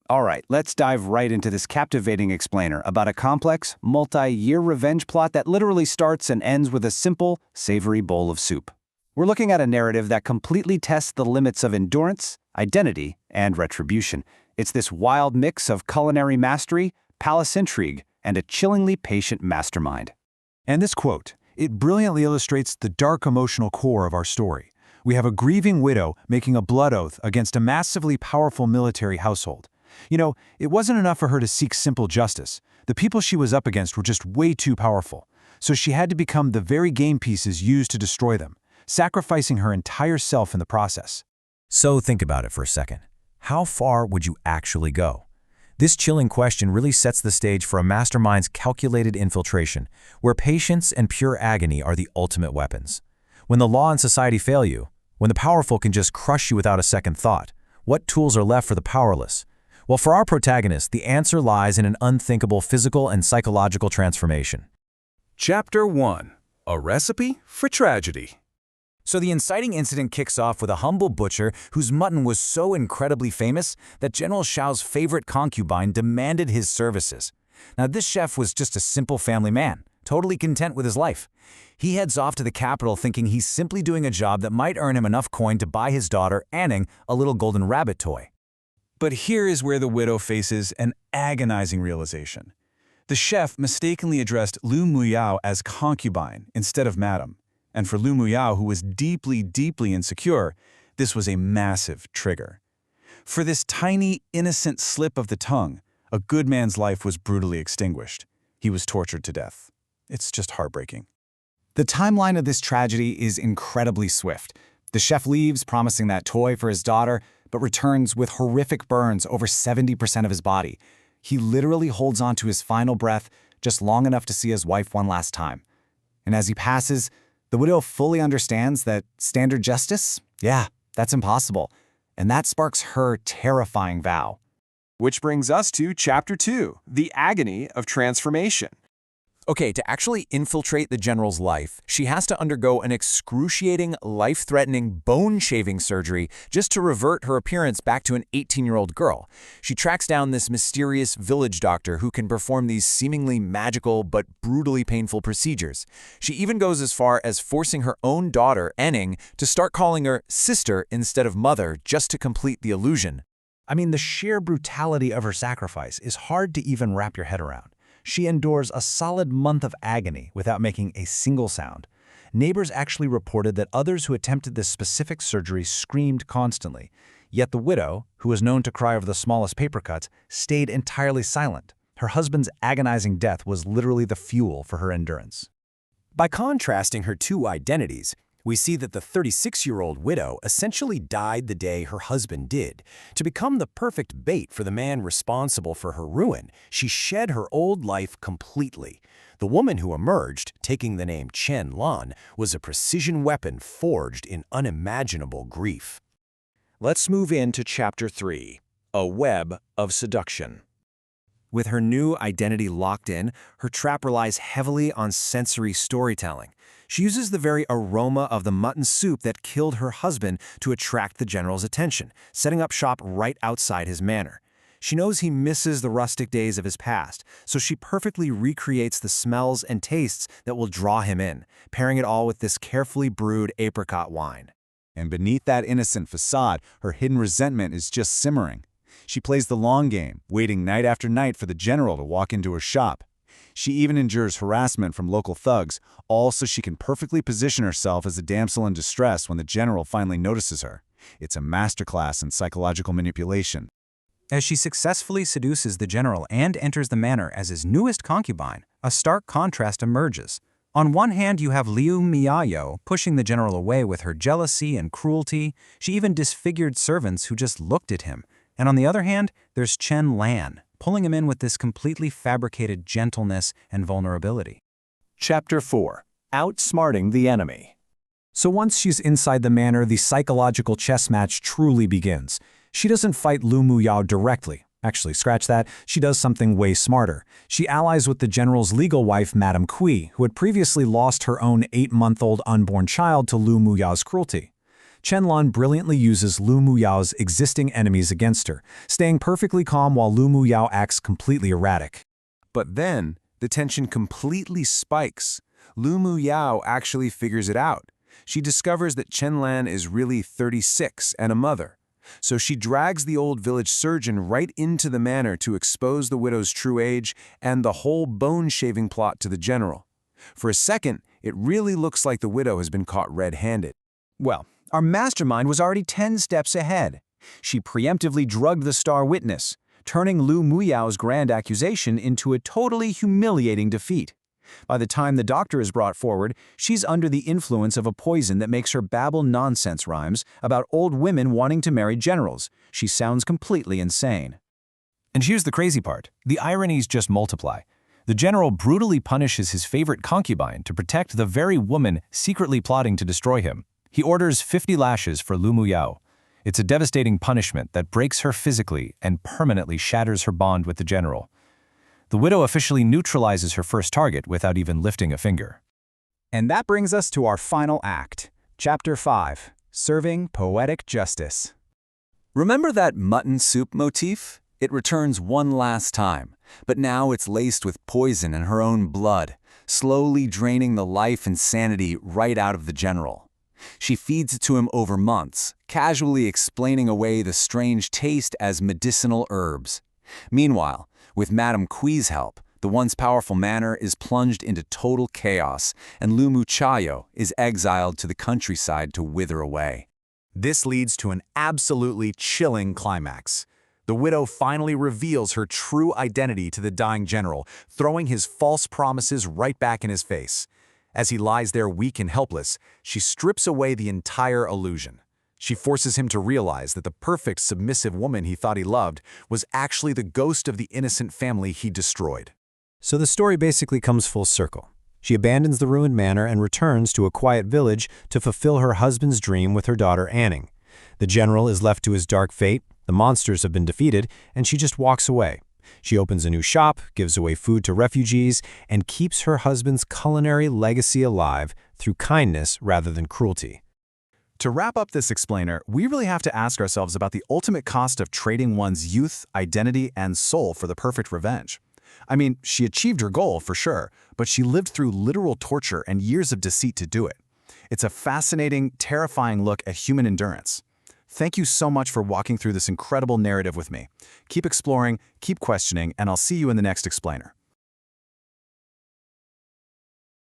All right, let's dive right into this captivating explainer about a complex, multi-year revenge plot that literally starts and ends with a simple, savory bowl of soup. We're looking at a narrative that completely tests the limits of endurance, identity, and retribution. It's this wild mix of culinary mastery, palace intrigue, and a chillingly patient mastermind. And this quote, it brilliantly illustrates the dark emotional core of our story. We have a grieving widow making a blood oath against a massively powerful military household. You know, it wasn't enough for her to seek simple justice. The people she was up against were just way too powerful. So she had to become the very game pieces used to destroy them, sacrificing her entire self in the process. So think about it for a second. How far would you actually go? This chilling question really sets the stage for a mastermind's calculated infiltration, where patience and pure agony are the ultimate weapons. When the law and society fail you, when the powerful can just crush you without a second thought, what tools are left for the powerless? Well, for our protagonist, the answer lies in an unthinkable physical and psychological transformation. Chapter 1. A Recipe for Tragedy. So the inciting incident kicks off with a humble butcher whose mutton was so incredibly famous that General Shao's favorite concubine demanded his services. Now, this chef was just a simple family man, totally content with his life. He heads off to the capital thinking he's simply doing a job that might earn him enough coin to buy his daughter, Anning, a little golden rabbit toy. But here is where the widow faces an agonizing realization. The chef mistakenly addressed Lu Muyao as concubine instead of madam. And for Lu Muyao, who was deeply, deeply insecure, this was a massive trigger. For this tiny, innocent slip of the tongue, a good man's life was brutally extinguished. He was tortured to death. It's just heartbreaking. The timeline of this tragedy is incredibly swift. The chef leaves, promising that toy for his daughter, but returns with horrific burns over 70% of his body. He literally holds on to his final breath just long enough to see his wife one last time. And as he passes, the widow fully understands that standard justice? Yeah, that's impossible. And that sparks her terrifying vow. Which brings us to Chapter 2, The Agony of Transformation. Okay, to actually infiltrate the general's life, she has to undergo an excruciating, life-threatening, bone-shaving surgery just to revert her appearance back to an 18-year-old girl. She tracks down this mysterious village doctor who can perform these seemingly magical but brutally painful procedures. She even goes as far as forcing her own daughter, Anning, to start calling her sister instead of mother just to complete the illusion. I mean, the sheer brutality of her sacrifice is hard to even wrap your head around. She endures a solid month of agony without making a single sound. Neighbors actually reported that others who attempted this specific surgery screamed constantly. Yet the widow, who was known to cry over the smallest paper cuts, stayed entirely silent. Her husband's agonizing death was literally the fuel for her endurance. By contrasting her two identities, we see that the 36-year-old widow essentially died the day her husband did. To become the perfect bait for the man responsible for her ruin, she shed her old life completely. The woman who emerged, taking the name Chen Lan, was a precision weapon forged in unimaginable grief. Let's move into Chapter 3, A Web of Seduction. With her new identity locked in, her trap relies heavily on sensory storytelling. She uses the very aroma of the mutton soup that killed her husband to attract the general's attention, setting up shop right outside his manor. She knows he misses the rustic days of his past, so she perfectly recreates the smells and tastes that will draw him in, pairing it all with this carefully brewed apricot wine. And beneath that innocent facade, her hidden resentment is just simmering. She plays the long game, waiting night after night for the general to walk into her shop. She even endures harassment from local thugs, all so she can perfectly position herself as a damsel in distress when the general finally notices her. It's a masterclass in psychological manipulation. As she successfully seduces the general and enters the manor as his newest concubine, a stark contrast emerges. On one hand, you have Liu Miayo pushing the general away with her jealousy and cruelty. She even disfigured servants who just looked at him. And on the other hand, there's Chen Lan, pulling him in with this completely fabricated gentleness and vulnerability. Chapter 4. Outsmarting the Enemy. So once she's inside the manor, the psychological chess match truly begins. She doesn't fight Lu Muyao directly. Actually, scratch that, she does something way smarter. She allies with the general's legal wife, Madame Kui, who had previously lost her own 8-month-old unborn child to Lu Muyao's cruelty. Qianlan brilliantly uses Lu Muyao's existing enemies against her, staying perfectly calm while Lu Muyao acts completely erratic. But then, the tension completely spikes. Lu Muyao actually figures it out. She discovers that Qianlan is really 36 and a mother. So she drags the old village surgeon right into the manor to expose the widow's true age and the whole bone-shaving plot to the general. For a second, it really looks like the widow has been caught red-handed. Well, our mastermind was already 10 steps ahead. She preemptively drugged the star witness, turning Lu Muyao's grand accusation into a totally humiliating defeat. By the time the doctor is brought forward, she's under the influence of a poison that makes her babble nonsense rhymes about old women wanting to marry generals. She sounds completely insane. And here's the crazy part. The ironies just multiply. The general brutally punishes his favorite concubine to protect the very woman secretly plotting to destroy him. He orders 50 lashes for Lu Muyao. It's a devastating punishment that breaks her physically and permanently shatters her bond with the general. The widow officially neutralizes her first target without even lifting a finger. And that brings us to our final act, Chapter 5, Serving Poetic Justice. Remember that mutton soup motif? It returns one last time, but now it's laced with poison and her own blood, slowly draining the life and sanity right out of the general. She feeds it to him over months, casually explaining away the strange taste as medicinal herbs. Meanwhile, with Madame Kui's help, the once powerful manor is plunged into total chaos, and Lu Muchayo is exiled to the countryside to wither away. This leads to an absolutely chilling climax. The widow finally reveals her true identity to the dying general, throwing his false promises right back in his face. As he lies there weak and helpless, she strips away the entire illusion. She forces him to realize that the perfect submissive woman he thought he loved was actually the ghost of the innocent family he destroyed. So the story basically comes full circle. She abandons the ruined manor and returns to a quiet village to fulfill her husband's dream with her daughter Anning. The general is left to his dark fate, the monsters have been defeated, and she just walks away. She opens a new shop, gives away food to refugees, and keeps her husband's culinary legacy alive through kindness rather than cruelty. To wrap up this explainer, we really have to ask ourselves about the ultimate cost of trading one's youth, identity, and soul for the perfect revenge. I mean, she achieved her goal for sure, but she lived through literal torture and years of deceit to do it. It's a fascinating, terrifying look at human endurance. Thank you so much for walking through this incredible narrative with me. Keep exploring, keep questioning, and I'll see you in the next explainer.